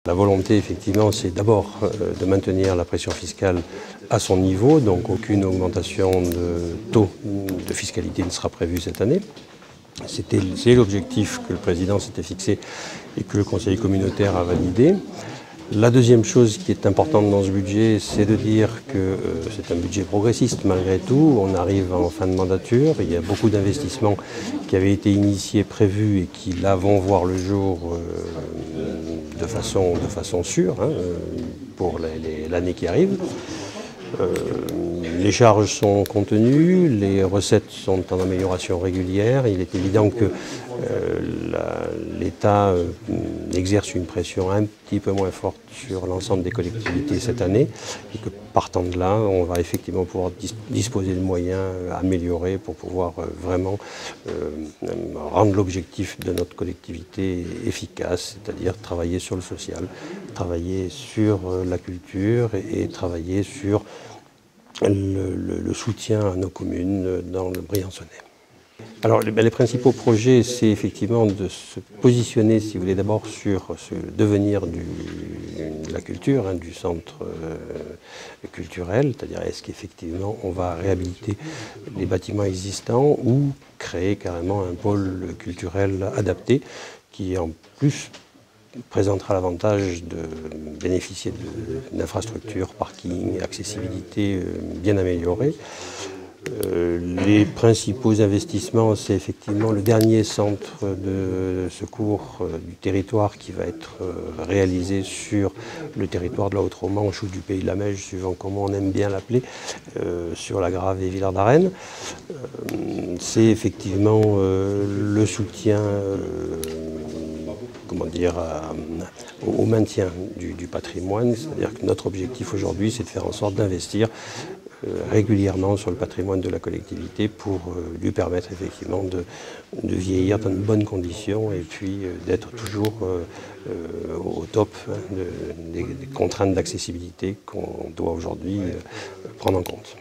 La volonté, effectivement, c'est d'abord de maintenir la pression fiscale à son niveau, donc aucune augmentation de taux de fiscalité ne sera prévue cette année. C'est l'objectif que le président s'était fixé et que le conseil communautaire a validé. La deuxième chose qui est importante dans ce budget, c'est de dire que c'est un budget progressiste malgré tout. On arrive en fin de mandature, il y a beaucoup d'investissements qui avaient été initiés, prévus et qui là vont voir le jour de façon sûre pour l'année qui arrive. Les charges sont contenues, les recettes sont en amélioration régulière. Il est évident que l'État exerce une pression un petit peu moins forte sur l'ensemble des collectivités cette année et que partant de là, on va effectivement pouvoir disposer de moyens améliorés pour pouvoir vraiment rendre l'objectif de notre collectivité efficace, c'est-à-dire travailler sur le social, travailler sur la culture et travailler sur le soutien à nos communes dans le Briançonnais. Alors les principaux projets, c'est effectivement de se positionner, si vous voulez, d'abord sur ce devenir de la culture, du centre culturel, c'est-à-dire est-ce qu'effectivement on va réhabiliter les bâtiments existants ou créer carrément un pôle culturel adapté qui en plus présentera l'avantage de bénéficier d'infrastructures, parking, accessibilité bien améliorée. Les principaux investissements, c'est effectivement le dernier centre de secours du territoire qui va être réalisé sur le territoire de la Haute-Romanche ou du Pays de la Meije, suivant comment on aime bien l'appeler, sur la Grave et Villard d'Arène. C'est effectivement le soutien au maintien du patrimoine, c'est-à-dire que notre objectif aujourd'hui, c'est de faire en sorte d'investir régulièrement sur le patrimoine de la collectivité pour lui permettre effectivement de vieillir dans de bonnes conditions et puis d'être toujours au top des contraintes d'accessibilité qu'on doit aujourd'hui prendre en compte.